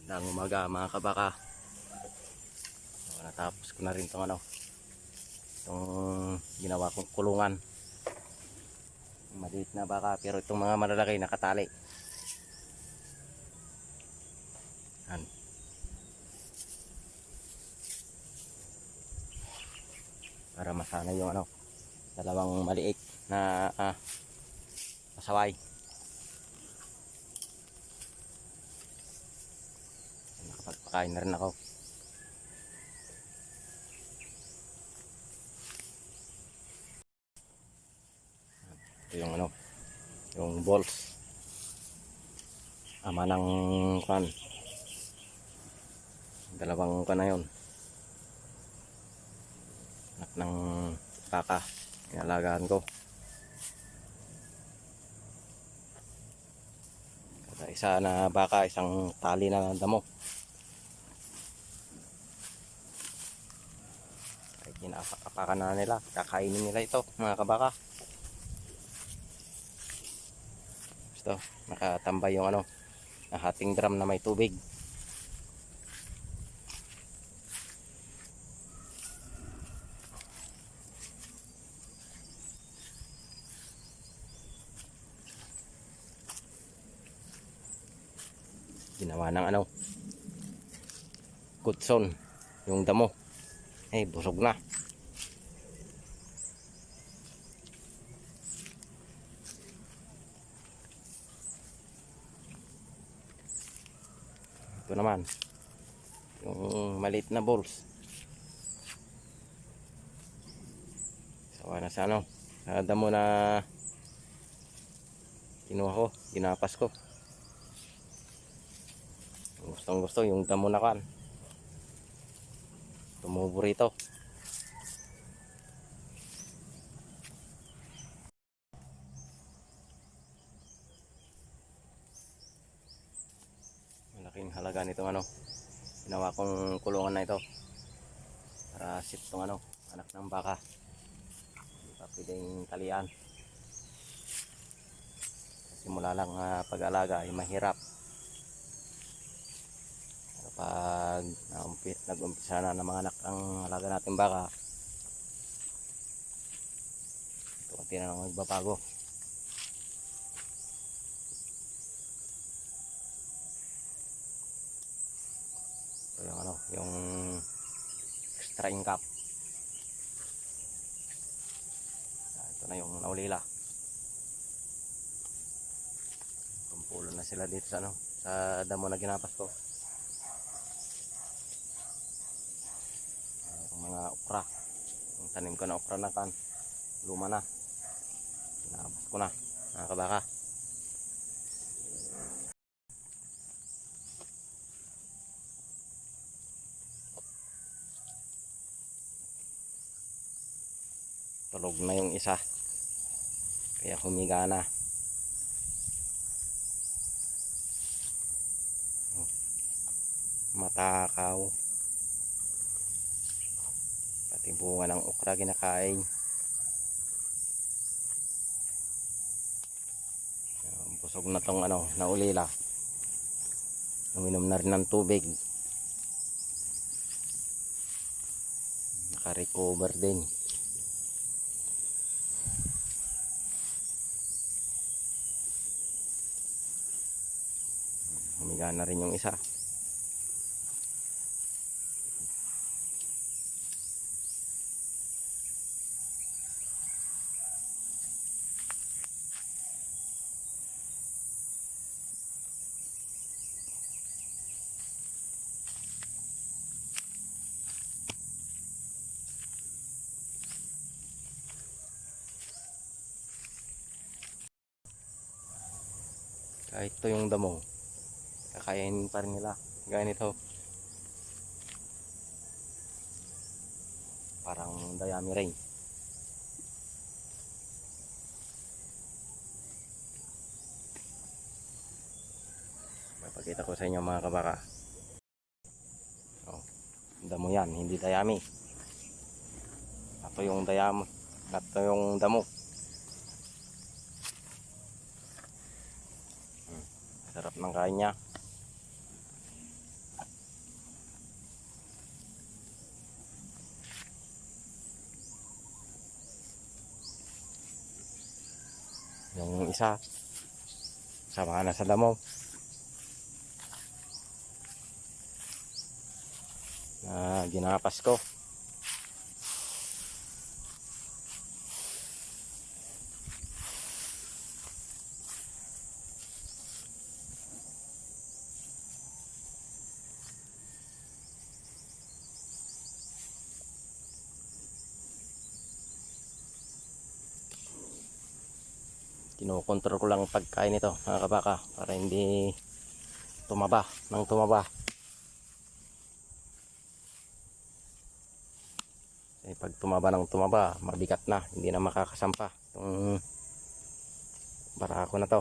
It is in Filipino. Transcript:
ng umaga mga kabaka. So, natapos ko na rin itong itong ginawa kong kulungan. Maliit na baka pero itong mga malalaki nakatali. Yan. Para masana yung dalawang maliit na pasaway. Nakapagpakain na rin ako. Ito yung balls. Ama ng kan. Dalawang kan na yun. Anak ng baka. Inalagaan ko. Kada isa na baka, isang tali na damo. Ay kinaapak-apakan na nila. Kakainin nila ito mga kabaka. Gusto, nakatambay yung hating drum na may tubig. Ginawa ng kutson yung damo. Busog na. Ito naman yung maliit na balls. Sawa na sa sa damo na kinuha ko, ginapas ko. Gustong gusto yung damo na kan. Tumubo rito. Malaking halaga nitong ginawa kong kulungan na ito. Para sit tong anak ng baka. Hindi pa pwedeng talian. Simula lang pag-alaga ay mahirap. Pag nag-umpisa na ng mga anak ang alaga natin baka, ito konti na lang magbabago. So yung extra incap. Ito na yung naulila. Tumpulo na sila dito sa sa damo na ginapas ko. Mga okra, yung tanim ko na okra na kan, luma na, nabas ko na mga kabaka. Tulog na yung isa kaya humiga na. Matakaw, pati bunga ng okra kinakain. Busog na tong naulila. Uminom na rin ng tubig. Naka-recover din. Humiga na rin yung isa. Kahit ito yung damo, kakainin pa rin nila. Gaya nito, parang dayami rin. Mapakita ko sa inyo mga kabaka. Damo yan, hindi dayami. Ito yung dayami, ito yung damo. Sarap ng kain niya. Yung isa sama na sa damo na ginapas ko. Kinokontrol ko lang ang pagkain nito mga kabaka para hindi tumaba ng tumaba. Eh, pag tumaba ng tumaba, mabigat na, hindi na makakasampa itong barako na to.